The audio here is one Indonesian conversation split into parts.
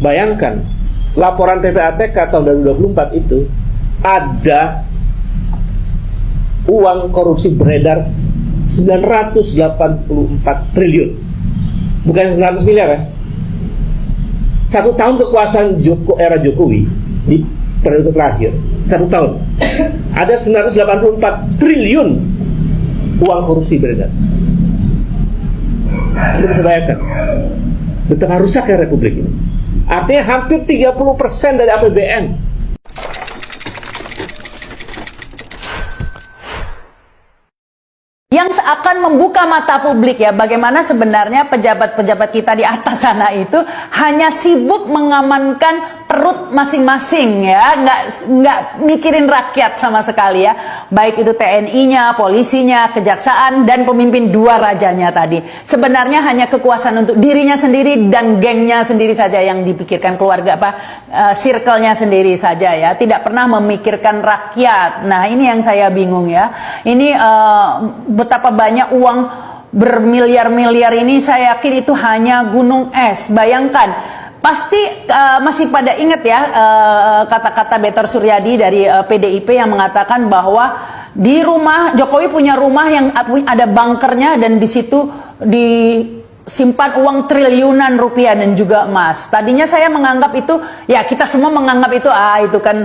Bayangkan, laporan PPATK tahun 2024 itu ada uang korupsi beredar 984 triliun. Bukan 900 miliar ya. 1 tahun kekuasaan era Jokowi di periode terakhir, 1 tahun ada 984 triliun uang korupsi beredar. Anda bisa bayangkan betapa rusaknya Republik ini. Artinya hampir 30% dari APBN. Yang seakan membuka mata publik ya, bagaimana sebenarnya pejabat-pejabat kita di atas sana itu hanya sibuk mengamankan perut masing-masing ya, nggak mikirin rakyat sama sekali ya, baik itu TNI-nya, polisinya, kejaksaan, dan pemimpin dua rajanya tadi. Sebenarnya hanya kekuasaan untuk dirinya sendiri dan gengnya sendiri saja yang dipikirkan, keluarga circle-nya sendiri saja ya, tidak pernah memikirkan rakyat. Nah ini yang saya bingung ya, ini betapa banyak uang bermiliar-miliar ini, saya yakin itu hanya gunung es. Bayangkan, pasti masih pada ingat ya kata-kata Betor Suryadi dari PDIP yang mengatakan bahwa di rumah Jokowi punya rumah yang ada bunkernya dan di situ disimpan uang triliunan rupiah dan juga emas. Tadinya saya menganggap itu, ya kita semua menganggap itu kan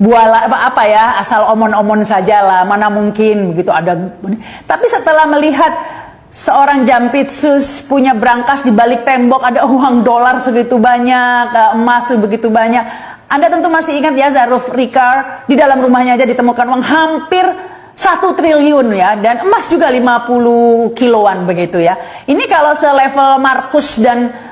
buala apa ya, asal omon-omon saja lah, mana mungkin begitu ada. Tapi setelah melihat seorang Jampitsus punya brankas di balik tembok, ada uang dolar segitu banyak, emas begitu banyak. Anda tentu masih ingat ya, Zaruf Rikar di dalam rumahnya aja ditemukan uang hampir 1 triliun ya, dan emas juga 50 kiloan begitu ya. Ini kalau selevel Markus dan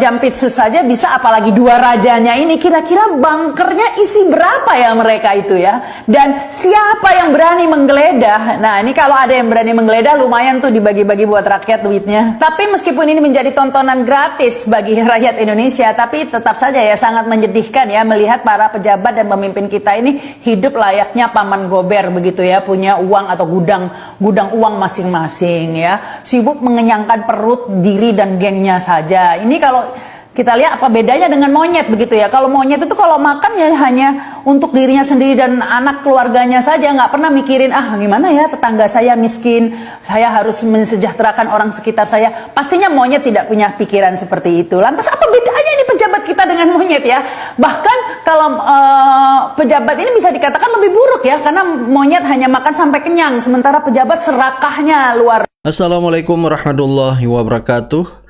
Jampitsus saja bisa, apalagi dua rajanya ini. Kira-kira bunkernya isi berapa ya mereka itu ya, dan siapa yang berani menggeledah? Nah ini kalau ada yang berani menggeledah, lumayan tuh dibagi-bagi buat rakyat duitnya. Tapi meskipun ini menjadi tontonan gratis bagi rakyat Indonesia, tapi tetap saja ya sangat menyedihkan ya melihat para pejabat dan pemimpin kita ini hidup layaknya paman gober begitu ya, punya uang atau gudang uang masing-masing ya, sibuk mengenyangkan perut diri dan gengnya saja. Ini kalau kita lihat apa bedanya dengan monyet begitu ya. Kalau monyet itu kalau makan ya hanya untuk dirinya sendiri dan anak keluarganya saja, nggak pernah mikirin gimana ya tetangga saya miskin, saya harus mensejahterakan orang sekitar saya. Pastinya monyet tidak punya pikiran seperti itu. Lantas apa bedanya ini pejabat kita dengan monyet ya? Bahkan kalau pejabat ini bisa dikatakan lebih buruk ya, karena monyet hanya makan sampai kenyang, sementara pejabat serakahnya luar. Assalamualaikum warahmatullahi wabarakatuh.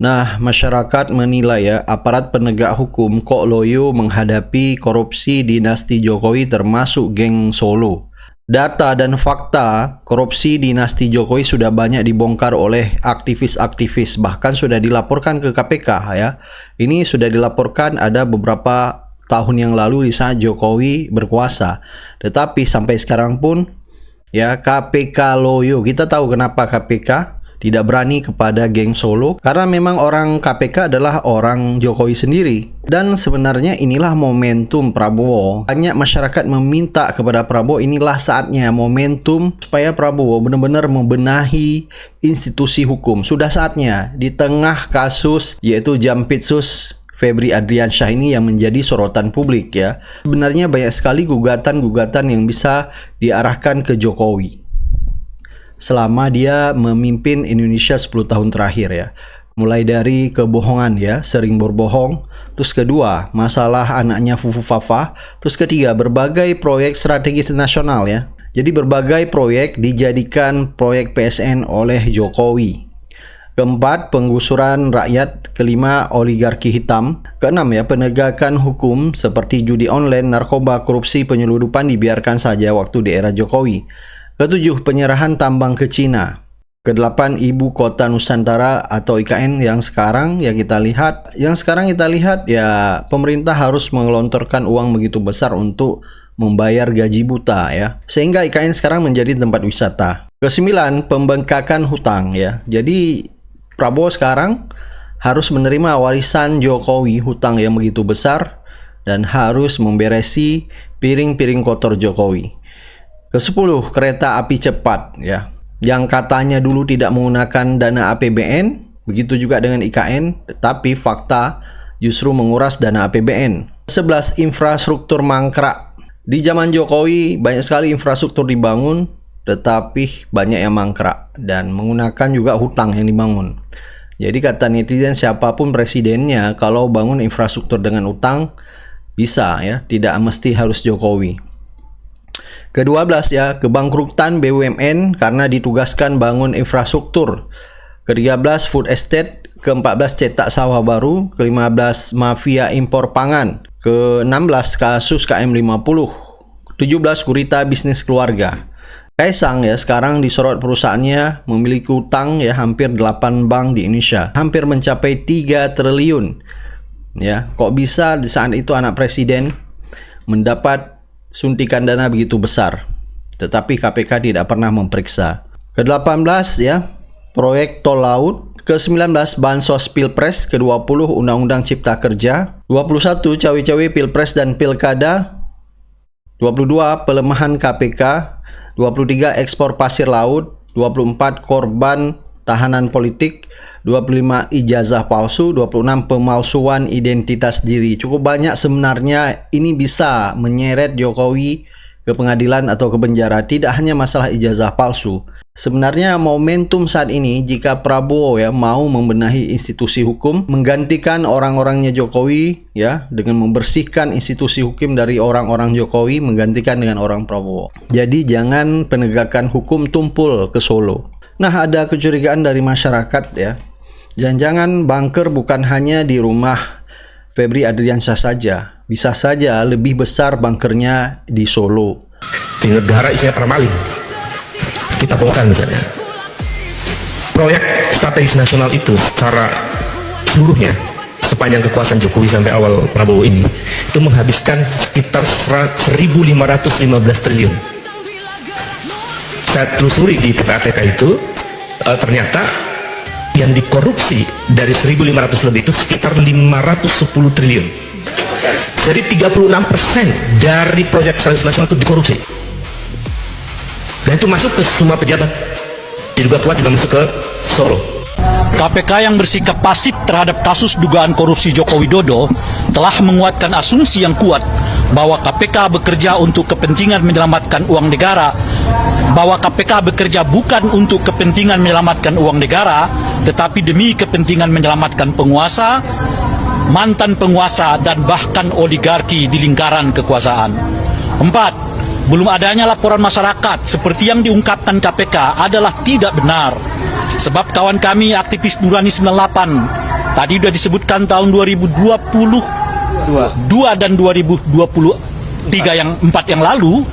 Nah, masyarakat menilai ya, aparat penegak hukum kok loyo menghadapi korupsi dinasti Jokowi termasuk geng Solo. Data dan fakta korupsi dinasti Jokowi sudah banyak dibongkar oleh aktivis-aktivis, bahkan sudah dilaporkan ke KPK ya. Ini sudah dilaporkan ada beberapa tahun yang lalu di saat Jokowi berkuasa. Tetapi sampai sekarang pun ya KPK loyo. Kita tahu kenapa KPK tidak berani kepada geng Solo, karena memang orang KPK adalah orang Jokowi sendiri. Dan sebenarnya inilah momentum Prabowo. Banyak masyarakat meminta kepada Prabowo, inilah saatnya momentum supaya Prabowo benar-benar membenahi institusi hukum. Sudah saatnya di tengah kasus yaitu Jampitsus Febri Adriansyah ini yang menjadi sorotan publik ya. Sebenarnya banyak sekali gugatan-gugatan yang bisa diarahkan ke Jokowi selama dia memimpin Indonesia 10 tahun terakhir ya. Mulai dari kebohongan ya, sering berbohong. Terus kedua, masalah anaknya Fufu Fafa. Terus ketiga, berbagai proyek strategis nasional ya. Jadi berbagai proyek dijadikan proyek PSN oleh Jokowi. Keempat, penggusuran rakyat. Kelima, oligarki hitam. Keenam ya, penegakan hukum seperti judi online, narkoba, korupsi, penyeludupan dibiarkan saja waktu di era Jokowi. Ketujuh, penyerahan tambang ke Cina. Kedelapan, ibu kota Nusantara atau IKN yang sekarang kita lihat ya, pemerintah harus mengelontorkan uang begitu besar untuk membayar gaji buta ya, sehingga IKN sekarang menjadi tempat wisata. Kesembilan, pembengkakan hutang ya. Jadi Prabowo sekarang harus menerima warisan Jokowi, hutang yang begitu besar, dan harus memberesi piring-piring kotor Jokowi. Ke-10, kereta api cepat ya, yang katanya dulu tidak menggunakan dana APBN, begitu juga dengan IKN, tetapi fakta justru menguras dana APBN. 11. Infrastruktur mangkrak. Di zaman Jokowi banyak sekali infrastruktur dibangun, tetapi banyak yang mangkrak dan menggunakan juga hutang yang dibangun. Jadi kata netizen, siapapun presidennya kalau bangun infrastruktur dengan utang bisa ya, tidak mesti harus Jokowi. Ke-12 ya, kebangkrutan BUMN karena ditugaskan bangun infrastruktur. Ke-13 food estate. Ke-14 cetak sawah baru. Ke-15 mafia impor pangan. Ke-16 kasus KM50. 17 gurita bisnis keluarga. Kaisang ya sekarang disorot perusahaannya memiliki utang ya hampir 8 bank di Indonesia, hampir mencapai 3 triliun. Ya, kok bisa di saat itu anak presiden mendapat suntikan dana begitu besar, tetapi KPK tidak pernah memeriksa. Ke-18 ya, proyek tol laut. Ke-19 bansos Pilpres. Ke-20 Undang-Undang Cipta Kerja. 21 cawe-cawe Pilpres dan Pilkada. 22 pelemahan KPK. 23 ekspor pasir laut. 24 korban tahanan politik. 25 ijazah palsu. 26 pemalsuan identitas diri. Cukup banyak sebenarnya. Ini bisa menyeret Jokowi ke pengadilan atau ke penjara. Tidak hanya masalah ijazah palsu. Sebenarnya momentum saat ini jika Prabowo ya mau membenahi institusi hukum, menggantikan orang-orangnya Jokowi ya dengan membersihkan institusi hukum dari orang-orang Jokowi, menggantikan dengan orang Prabowo. Jadi jangan penegakan hukum tumpul ke Solo. Nah, ada kecurigaan dari masyarakat ya. Jangan-jangan bunker bukan hanya di rumah Febri Adriansyah saja. Bisa saja lebih besar bunkernya di Solo. Di negara isinya para maling. Kita bongkar misalnya proyek strategis nasional itu secara seluruhnya sepanjang kekuasaan Jokowi sampai awal Prabowo ini itu menghabiskan sekitar 1.515 triliun. Saya telusuri di PPATK itu ternyata yang dikorupsi dari 1.500 lebih itu sekitar 510 triliun. Jadi 36% dari proyek strategis nasional itu dikorupsi. Dan itu masuk ke semua pejabat. Diduga kuat juga masuk ke Solo. KPK yang bersikap pasif terhadap kasus dugaan korupsi Joko Widodo telah menguatkan asumsi yang kuat bahwa KPK bekerja untuk kepentingan menyelamatkan uang negara, bahwa KPK bekerja bukan untuk kepentingan menyelamatkan uang negara, tetapi demi kepentingan menyelamatkan penguasa, mantan penguasa, dan bahkan oligarki di lingkaran kekuasaan. 4. Belum adanya laporan masyarakat seperti yang diungkapkan KPK adalah tidak benar. Sebab kawan kami aktivis Nurani 98 tadi sudah disebutkan tahun 2022 dan 2023 yang 4 yang lalu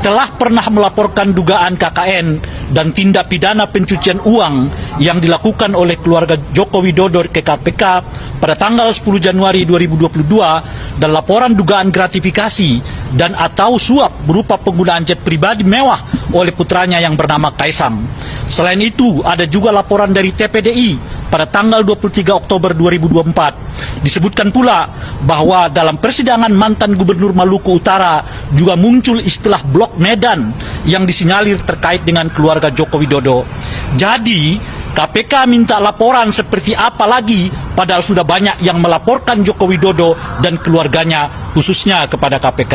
telah pernah melaporkan dugaan KKN dan tindak pidana pencucian uang yang dilakukan oleh keluarga Joko Widodo ke KPK pada tanggal 10 Januari 2022 dan laporan dugaan gratifikasi dan atau suap berupa penggunaan jet pribadi mewah oleh putranya yang bernama Kaisang. Selain itu, ada juga laporan dari TPDI pada tanggal 23 Oktober 2024. Disebutkan pula bahwa dalam persidangan mantan Gubernur Maluku Utara juga muncul istilah blok Medan yang disinyalir terkait dengan keluarga Joko Widodo. Jadi, KPK minta laporan seperti apa lagi padahal sudah banyak yang melaporkan Joko Widodo dan keluarganya khususnya kepada KPK.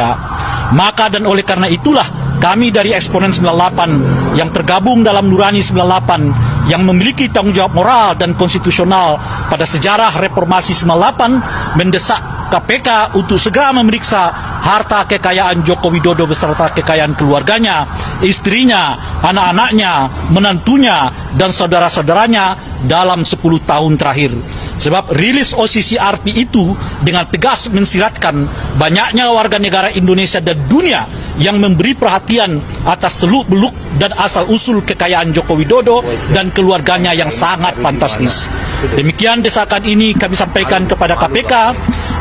Maka dan oleh karena itulah kami dari Eksponen 98 yang tergabung dalam Nurani 98 yang memiliki tanggung jawab moral dan konstitusional pada sejarah reformasi 98 mendesak KPK untuk segera memeriksa harta kekayaan Joko Widodo beserta kekayaan keluarganya, istrinya, anak-anaknya, menantunya, dan saudara-saudaranya dalam 10 tahun terakhir. Sebab rilis OCCRP itu dengan tegas mensiratkan banyaknya warga negara Indonesia dan dunia yang memberi perhatian atas seluk-beluk dan asal-usul kekayaan Joko Widodo dan keluarganya yang sangat fantastis. Demikian desakan ini kami sampaikan kepada KPK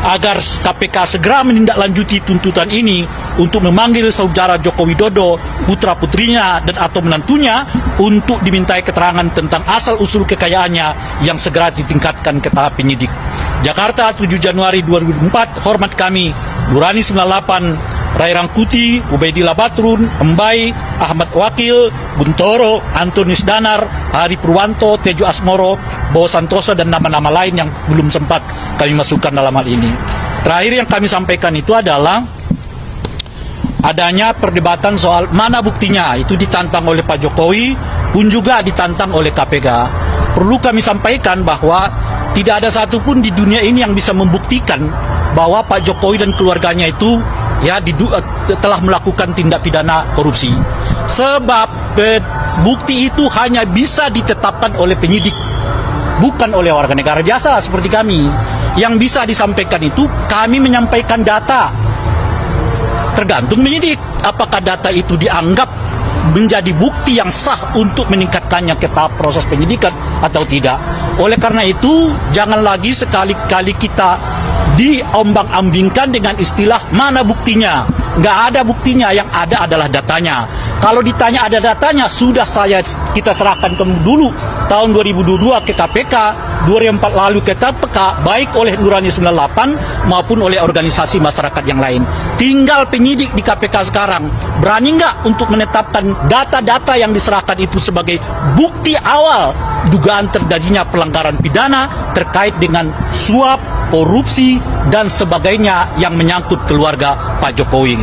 agar KPK segera menindaklanjuti tuntutan ini untuk memanggil saudara Joko Widodo, putra-putrinya dan atau menantunya untuk dimintai keterangan tentang asal-usul kekayaannya yang segera ditingkatkan ke tahap penyidik. Jakarta 7 Januari 2004, hormat kami, Nurani 98, Rai Rangkuti, Ubaidillah Batrun, Embai, Ahmad Wakil, Buntoro, Antonius Danar, Hari Purwanto, Tejo Asmoro, Bowo Santoso, dan nama-nama lain yang belum sempat kami masukkan dalam hal ini. Terakhir yang kami sampaikan itu adalah adanya perdebatan soal mana buktinya, itu ditantang oleh Pak Jokowi pun juga ditantang oleh KPK. Perlu kami sampaikan bahwa tidak ada satupun di dunia ini yang bisa membuktikan bahwa Pak Jokowi dan keluarganya itu telah melakukan tindak pidana korupsi. Sebab bukti itu hanya bisa ditetapkan oleh penyidik, bukan oleh warga negara biasa seperti kami. Yang bisa disampaikan itu kami menyampaikan data. Tergantung penyidik apakah data itu dianggap menjadi bukti yang sah untuk meningkatkannya ke tahap proses penyidikan atau tidak. Oleh karena itu, jangan lagi sekali-kali kita diombang-ambingkan dengan istilah mana buktinya. Nggak ada buktinya, yang ada adalah datanya. Kalau ditanya ada datanya, sudah kita serahkan dulu tahun 2022 ke KPK, 2004 lalu ke KPK, baik oleh Nurani 98 maupun oleh organisasi masyarakat yang lain. Tinggal penyidik di KPK sekarang berani nggak untuk menetapkan data-data yang diserahkan itu sebagai bukti awal dugaan terjadinya pelanggaran pidana terkait dengan suap, korupsi, dan sebagainya yang menyangkut keluarga Pak Jokowi.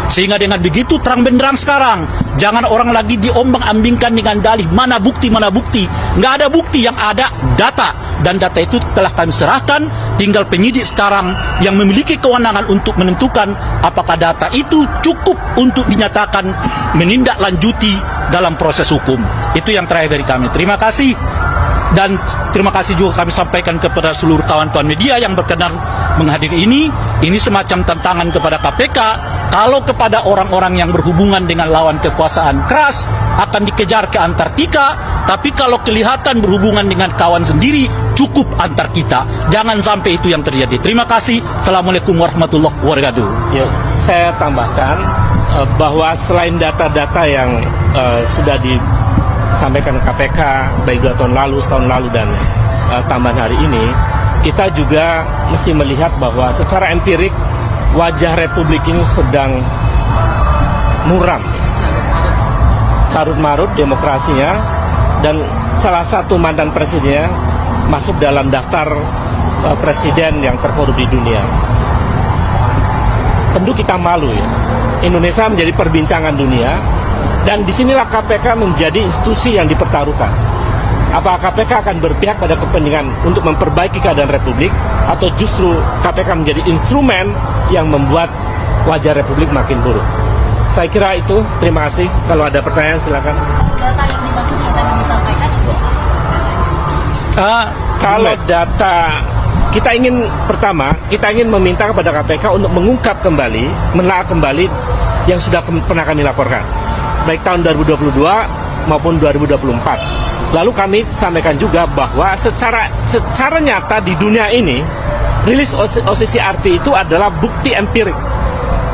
Sehingga dengan begitu terang benderang sekarang, jangan orang lagi diombang-ambingkan dengan dalih mana bukti. Nggak ada bukti, yang ada data. Dan data itu telah kami serahkan, tinggal penyidik sekarang yang memiliki kewenangan untuk menentukan apakah data itu cukup untuk dinyatakan menindaklanjuti dalam proses hukum. Itu yang terakhir dari kami. Terima kasih. Dan terima kasih juga kami sampaikan kepada seluruh kawan-kawan media yang berkenan menghadiri ini. Ini semacam tantangan kepada KPK. Kalau kepada orang-orang yang berhubungan dengan lawan kekuasaan keras akan dikejar ke Antartika, tapi kalau kelihatan berhubungan dengan kawan sendiri cukup antar kita. Jangan sampai itu yang terjadi. Terima kasih. Assalamualaikum warahmatullahi wabarakatuh. Ya, saya tambahkan bahwa selain data-data yang sudah disampaikan KPK baik 2 tahun lalu, setahun lalu, dan tambahan hari ini, kita juga mesti melihat bahwa secara empirik wajah Republik ini sedang muram, carut-marut demokrasinya, dan salah satu mantan presidennya masuk dalam daftar presiden yang terkorup di dunia. Tentu kita malu ya. Indonesia menjadi perbincangan dunia, dan disinilah KPK menjadi institusi yang dipertaruhkan. Apakah KPK akan berpihak pada kepentingan untuk memperbaiki keadaan Republik, atau justru KPK menjadi instrumen yang membuat wajah Republik makin buruk? Saya kira itu. Terima kasih. Kalau ada pertanyaan silakan. Data yang dimaksud yang tadi disampaikan itu? Kalau data, kita ingin meminta kepada KPK untuk mengungkap kembali, menelaah kembali yang sudah pernah kami laporkan, baik tahun 2022 maupun 2024. Lalu kami sampaikan juga bahwa secara nyata di dunia ini, rilis OCCRP itu adalah bukti empirik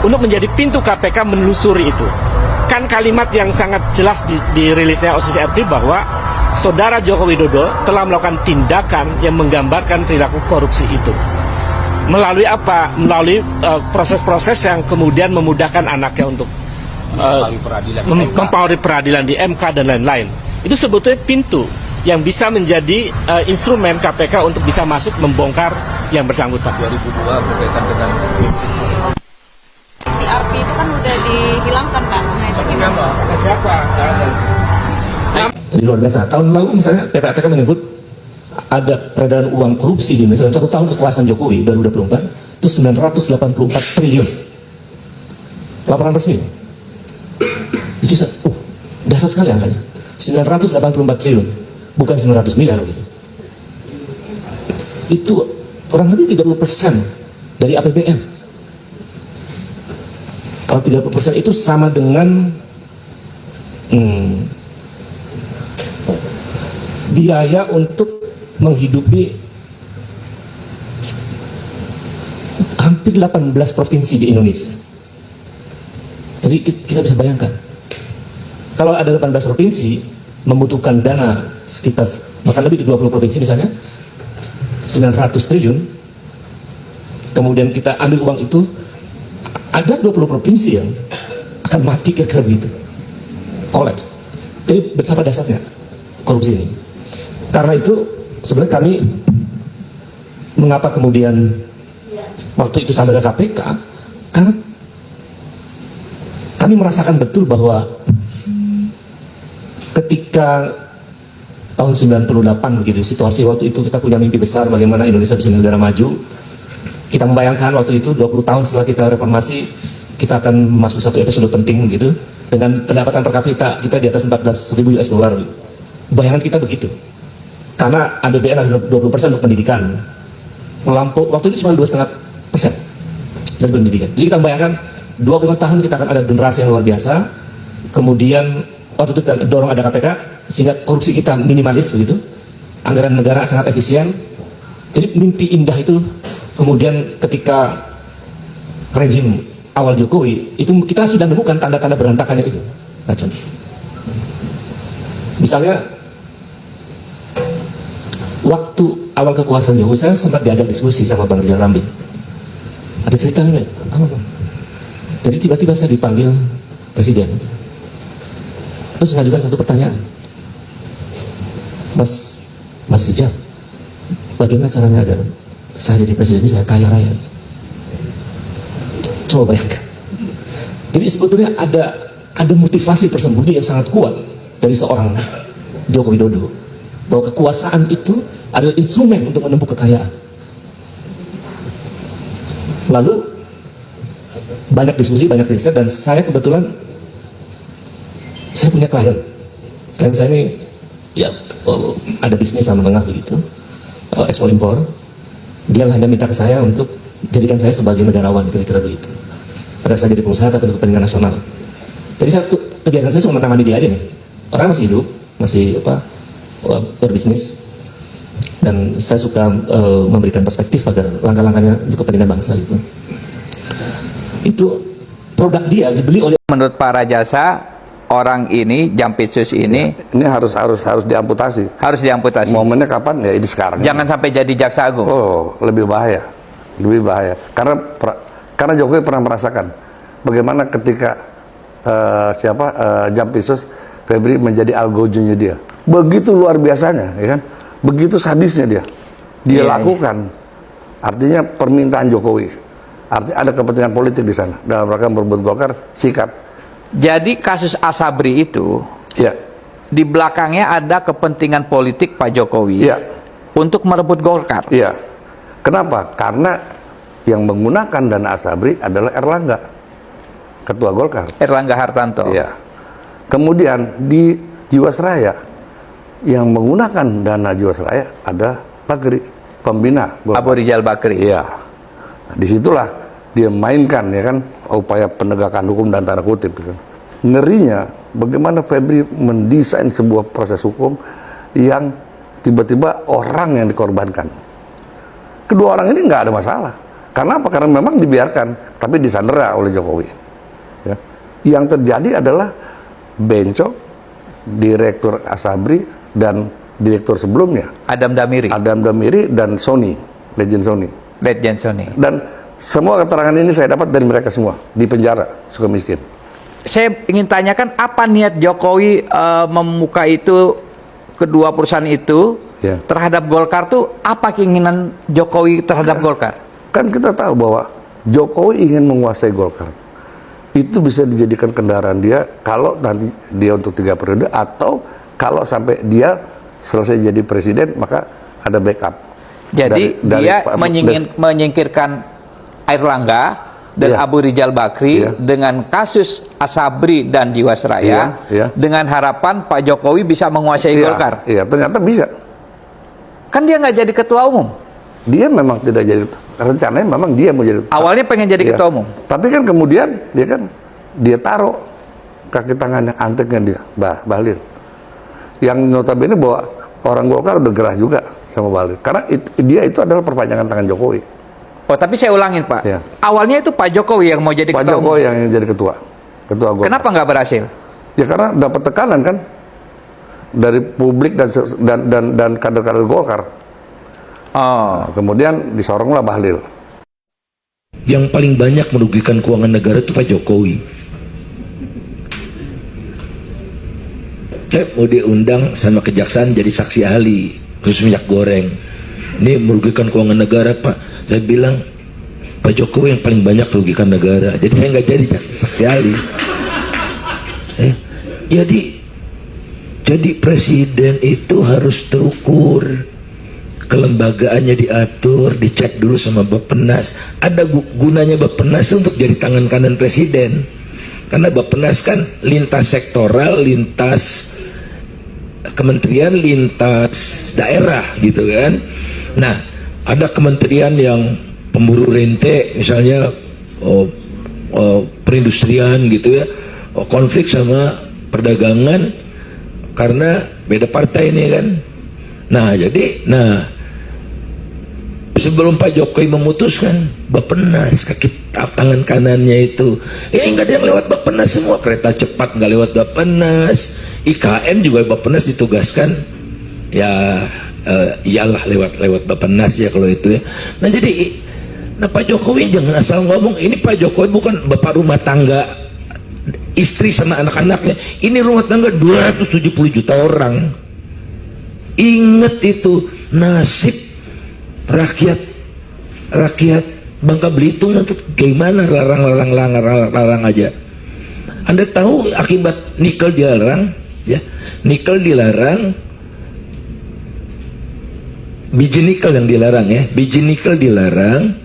untuk menjadi pintu KPK menelusuri itu. Kan kalimat yang sangat jelas di rilisnya OCCRP bahwa Saudara Joko Widodo telah melakukan tindakan yang menggambarkan perilaku korupsi itu. Melalui apa? Melalui proses-proses yang kemudian memudahkan anaknya untuk mempengaruhi peradilan di MK dan lain-lain. Itu sebetulnya pintu yang bisa menjadi instrumen KPK untuk bisa masuk membongkar yang bersangkutan. 2002 berkaitan dengan CRP itu kan udah dihilangkan kan? Nah itu gimana? Siapa? Jadi luar biasa. Tahun lalu misalnya PPATK menyebut ada peredaran uang korupsi di Indonesia dalam 1 tahun kekuasaan Jokowi 2024 itu 984 triliun. Laporan resmi. Itu dasar sekali angkanya. 984 triliun, bukan 900 miliar gitu. Itu kurang lebih 30% dari APBN. Kalau 30% itu sama dengan biaya untuk menghidupi hampir 18 provinsi di Indonesia. Jadi kita bisa bayangkan, kalau ada 18 provinsi membutuhkan dana sekitar bahkan lebih dari 20 provinsi misalnya 900 triliun, kemudian kita ambil uang itu, ada 20 provinsi yang akan mati kira-kira begitu, kolaps. Jadi betapa dasarnya korupsi ini. Karena itu sebenarnya kami, mengapa kemudian waktu itu sampai ke KPK, karena kami merasakan betul bahwa ketika tahun 98 begitu, situasi waktu itu kita punya mimpi besar bagaimana Indonesia bisa menjadi negara maju. Kita membayangkan waktu itu 20 tahun setelah kita reformasi, kita akan masuk satu episode penting gitu, dengan pendapatan per kapita kita di atas 14.000 US dollar. Bayangan kita begitu. Karena APBN ada 20% untuk pendidikan. Melampau waktu itu cuma 2,5% dari pendidikan. Jadi kita bayangkan 25 tahun kita akan ada generasi yang luar biasa. Kemudian waktu itu kita dorong ada KPK sehingga korupsi kita minimalis begitu. Anggaran negara sangat efisien. Jadi mimpi indah itu kemudian ketika rezim awal Jokowi itu kita sudah menemukan tanda-tanda berantakannya itu. Nah, contoh. Misalnya waktu awal kekuasaan Jokowi saya sempat diajak diskusi sama Bang Rizal Ramli. Ada ceritanya, apa Bang? Jadi tiba-tiba saya dipanggil presiden. Terus mengajukan satu pertanyaan. Mas Rizal, bagaimana caranya agar saya jadi presiden bisa kaya raya? Coba bayangkan. Jadi sebetulnya ada motivasi tersembunyi yang sangat kuat dari seorang Joko Widodo, bahwa kekuasaan itu adalah instrumen untuk menempuh kekayaan. Lalu banyak diskusi, banyak riset, dan saya kebetulan saya punya klien saya ini ya ada bisnis sama tengah begitu, ekspor impor. Dia hanya minta ke saya untuk jadikan saya sebagai negarawan, kira-kira begitu. Pada saya jadi pengusaha tapi untuk kepentingan nasional. Jadi kebiasaan saya cuma menangani dia aja nih. Orang masih hidup, masih berbisnis, dan saya suka memberikan perspektif agar langkah-langkahnya untuk kepentingan bangsa gitu. Itu produk dia dibeli oleh. Menurut para jasa, orang ini Jampitsus ini harus diamputasi. Harus diamputasi. Momennya kapan? Ya ini sekarang. Jangan sampai jadi jaksa agung. Oh, lebih bahaya. Karena Jokowi pernah merasakan bagaimana ketika Jampitsus Febri menjadi algojonya dia. Begitu luar biasanya, ya kan? Begitu sadisnya dia. Dia lakukan. Artinya permintaan Jokowi. Artinya ada kepentingan politik di sana. Dalam rangka merebut Golkar, sikat. Jadi kasus Asabri itu, Ya. di belakangnya ada kepentingan politik Pak Jokowi Ya. untuk merebut Golkar. Iya. Kenapa? Karena yang menggunakan dana Asabri adalah Erlangga, ketua Golkar. Erlangga Hartanto. Iya. Kemudian di Jiwasraya yang menggunakan dana Jiwasraya ada Bakri, pembina Golkar. Abu Rizal Bakri. Iya. Nah, disitulah dia mainkan ya kan upaya penegakan hukum dan tanda kutip. Gitu. Ngerinya bagaimana Febri mendesain sebuah proses hukum yang tiba-tiba orang yang dikorbankan. Kedua orang ini nggak ada masalah. Karena apa? Karena memang dibiarkan, tapi disandera oleh Jokowi. Ya. Yang terjadi adalah bencok direktur Asabri dan direktur sebelumnya Adam Damiri dan Sony, legend Sony. Legend Sony. Dan semua keterangan ini saya dapat dari mereka semua di penjara Sukamiskin. Saya ingin tanyakan apa niat Jokowi membuka itu kedua perusahaan itu terhadap Golkar tuh, apa keinginan Jokowi terhadap Golkar? Kan kita tahu bahwa Jokowi ingin menguasai Golkar. Itu bisa dijadikan kendaraan dia kalau nanti dia untuk 3 periode, atau kalau sampai dia selesai jadi presiden maka ada backup. Jadi dia menyingkirkan Airlangga dan Abu Rizal Bakri dengan kasus Asabri dan Jiwasraya dengan harapan Pak Jokowi bisa menguasai Golkar. Iya, ternyata bisa. Kan dia nggak jadi ketua umum. Dia memang tidak jadi, rencananya memang dia mau jadi. Awalnya pengen jadi ketua umum. Tapi kan kemudian dia taruh kaki tangannya, anteknya dia, Bahlil. Yang notabene bahwa orang Golkar udah gerah juga sama Bahlil. Karena dia itu adalah perpanjangan tangan Jokowi. Oh, tapi saya ulangin Pak. Awalnya itu Pak Jokowi yang mau jadi ketua umum. Pak Jokowi yang jadi ketua Golkar. Kenapa nggak berhasil? Ya karena dapat tekanan kan dari publik dan kader-kader Golkar. Nah, kemudian disoronglah Bahlil. yang paling banyak merugikan keuangan negara itu Pak Jokowi. Saya mau diundang sama kejaksaan jadi saksi ahli khusus minyak goreng. Ini merugikan keuangan negara Pak. Saya bilang Pak Jokowi yang paling banyak merugikan negara. Jadi saya nggak jadi saksi ahli. Jadi presiden itu harus terukur, kelembagaannya diatur, dicek dulu sama Bappenas. Ada gunanya Bappenas untuk jadi tangan kanan presiden, karena Bappenas kan lintas sektoral, lintas kementerian, lintas daerah gitu kan. Nah, ada kementerian yang pemburu rente misalnya, perindustrian gitu ya, konflik sama perdagangan karena beda partai ini kan. Nah jadi, sebelum Pak Jokowi memutuskan, Bappenas kaki tangan kanannya itu, nggak ada yang lewat Bappenas semua. Kereta cepat nggak lewat Bappenas, IKN juga Bappenas ditugaskan, ya iyalah lewat Bappenas ya kalau itu ya. Nah jadi, Pak Jokowi jangan asal ngomong. Ini Pak Jokowi bukan bapak rumah tangga, istri sama anak-anaknya. Ini rumah tangga 270 juta orang. Ingat itu nasib rakyat Bangka Belitung nanti gimana, larang aja. Anda tahu akibat nikel dilarang ya, nikel dilarang, biji nikel yang dilarang ya, biji nikel dilarang.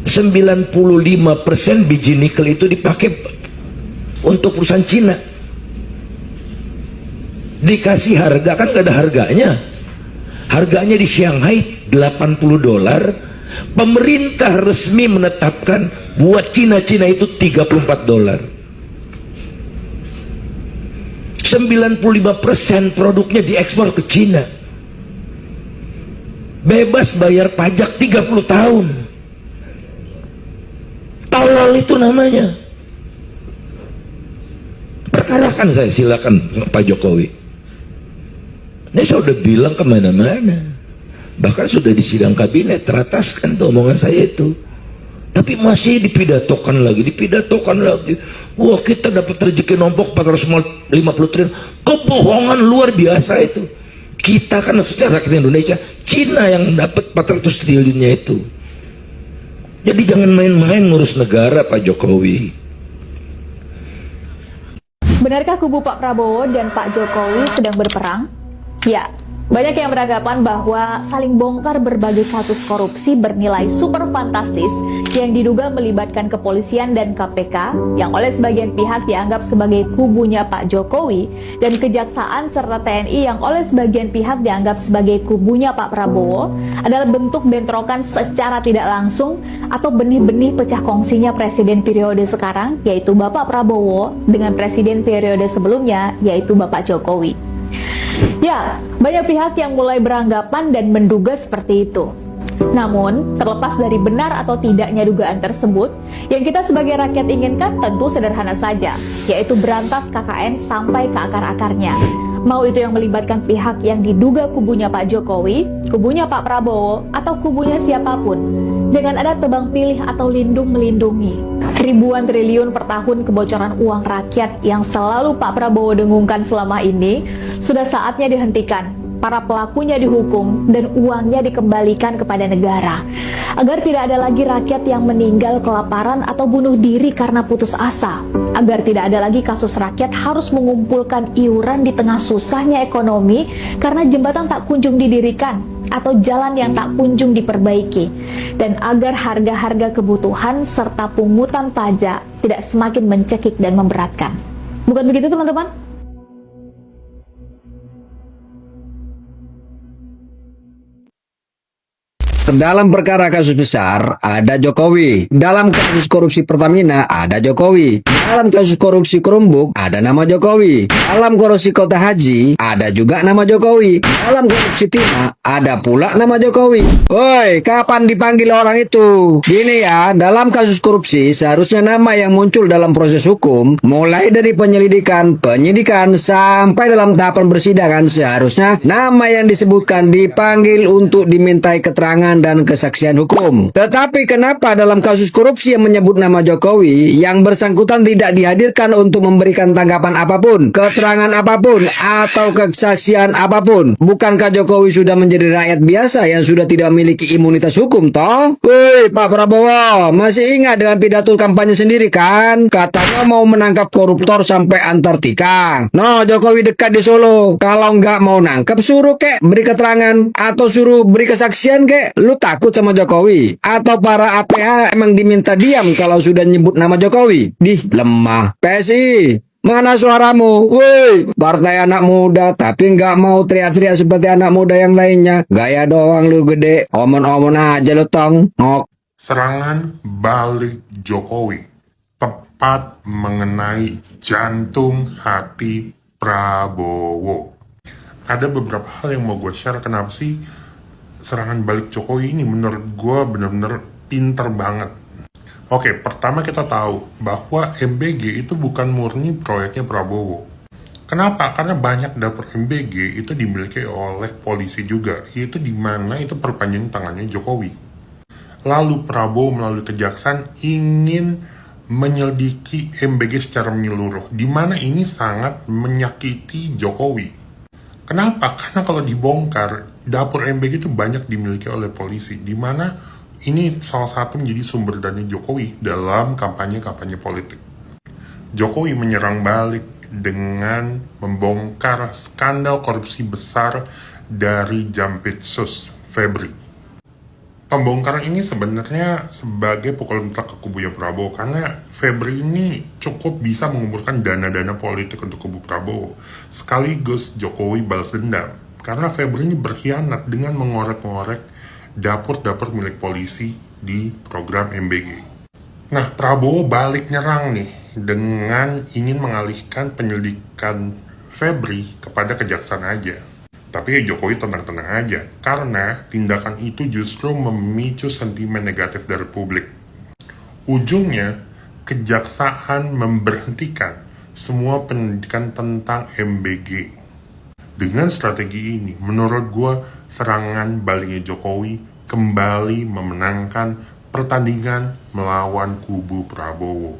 95% biji nikel itu dipakai untuk perusahaan Cina. Dikasih harga, kan gak ada harganya di Shanghai $80. Pemerintah resmi menetapkan buat Cina itu $34. 95% produknya diekspor ke Cina. Bebas bayar pajak 30 tahun. Tolol itu namanya. Perkarakan saya, silakan Pak Jokowi. Ini saya udah bilang kemana-mana, bahkan sudah di sidang kabinet terataskan tuh omongan saya itu. Tapi masih dipidatokan lagi. Wah, kita dapat rezeki nombok 450 triliun. Kebohongan luar biasa itu. Kita kan maksudnya rakyat Indonesia, Cina yang dapat 400 triliunnya itu. Jadi jangan main-main ngurus negara Pak Jokowi. Benarkah kubu Pak Prabowo dan Pak Jokowi sedang berperang? Ya, banyak yang beranggapan bahwa saling bongkar berbagai kasus korupsi bernilai super fantastis yang diduga melibatkan kepolisian dan KPK yang oleh sebagian pihak dianggap sebagai kubunya Pak Jokowi, dan kejaksaan serta TNI yang oleh sebagian pihak dianggap sebagai kubunya Pak Prabowo adalah bentuk bentrokan secara tidak langsung atau benih-benih pecah kongsinya presiden periode sekarang, yaitu Bapak Prabowo, dengan presiden periode sebelumnya, yaitu Bapak Jokowi. Ya, banyak pihak yang mulai beranggapan dan menduga seperti itu. Namun, terlepas dari benar atau tidaknya dugaan tersebut, yang kita sebagai rakyat inginkan tentu sederhana saja, yaitu berantas KKN sampai ke akar-akarnya. Mau itu yang melibatkan pihak yang diduga kubunya Pak Jokowi, kubunya Pak Prabowo, atau kubunya siapapun, dengan ada tebang pilih atau lindung melindungi. Ribuan triliun per tahun kebocoran uang rakyat yang selalu Pak Prabowo dengungkan selama ini sudah saatnya dihentikan. Para pelakunya dihukum dan uangnya dikembalikan kepada negara, agar tidak ada lagi rakyat yang meninggal kelaparan atau bunuh diri karena putus asa, agar tidak ada lagi kasus rakyat harus mengumpulkan iuran di tengah susahnya ekonomi karena jembatan tak kunjung didirikan atau jalan yang tak kunjung diperbaiki, dan agar harga-harga kebutuhan serta pungutan pajak tidak semakin mencekik dan memberatkan. Bukan begitu, teman-teman? Dalam perkara kasus besar, ada Jokowi. Dalam kasus korupsi Pertamina, ada Jokowi. Dalam kasus korupsi Kerumbuk, ada nama Jokowi. Dalam korupsi Kota Haji, ada juga nama Jokowi. Dalam korupsi Timah, ada pula nama Jokowi. Woi, kapan dipanggil orang itu? Gini ya, dalam kasus korupsi, seharusnya nama yang muncul dalam proses hukum, mulai dari penyelidikan, penyidikan, sampai dalam tahapan persidangan, seharusnya nama yang disebutkan dipanggil untuk dimintai keterangan dan kesaksian hukum. Tetapi kenapa dalam kasus korupsi yang menyebut nama Jokowi, yang bersangkutan tidak dihadirkan untuk memberikan tanggapan apapun, keterangan apapun, atau kesaksian apapun? Bukankah Jokowi sudah menjadi rakyat biasa yang sudah tidak memiliki imunitas hukum toh? Woi Pak Prabowo, masih ingat dengan pidato kampanye sendiri kan? Katanya mau menangkap koruptor sampai Antartika. No, Jokowi dekat di Solo. Kalau nggak mau nangkep, suruh kek beri keterangan atau suruh beri kesaksian kek. Lu takut sama Jokowi? Atau para APH emang diminta diam kalau sudah nyebut nama Jokowi? Dih, lemah. PSI, mana suaramu? Woi, partai anak muda tapi nggak mau teriak-teriak seperti anak muda yang lainnya. Gaya doang lu gede. Omon-omon aja lu tong. Ngok. Serangan balik Jokowi tepat mengenai jantung hati Prabowo. Ada beberapa hal yang mau gue share kenapa sih serangan balik Jokowi ini menurut gue bener-bener pinter banget. Oke, pertama kita tahu bahwa MBG itu bukan murni proyeknya Prabowo. Kenapa? Karena banyak dapur MBG itu dimiliki oleh polisi juga, yaitu di mana itu perpanjangan tangannya Jokowi. Lalu Prabowo melalui kejaksaan ingin menyelidiki MBG secara menyeluruh, di mana ini sangat menyakiti Jokowi. Kenapa? Karena kalau dibongkar, dapur MBG itu banyak dimiliki oleh polisi, di mana ini salah satu menjadi sumber dana Jokowi dalam kampanye-kampanye politik. Jokowi menyerang balik dengan membongkar skandal korupsi besar dari Jampitsus Febri. Pembongkaran ini sebenarnya sebagai pukulan telak ke kubunya Prabowo, karena Febri ini cukup bisa mengumpulkan dana-dana politik untuk kubu Prabowo. Sekaligus Jokowi balas dendam, karena Febri ini berkhianat dengan mengorek-ngorek dapur-dapur milik polisi di program MBG. Nah, Prabowo balik nyerang nih dengan ingin mengalihkan penyelidikan Febri kepada kejaksaan aja. Tapi Jokowi tenang-tenang aja, karena tindakan itu justru memicu sentimen negatif dari publik. Ujungnya, kejaksaan memberhentikan semua penyidikan tentang MBG. Dengan strategi ini, menurut gue, serangan baliknya Jokowi kembali memenangkan pertandingan melawan kubu Prabowo.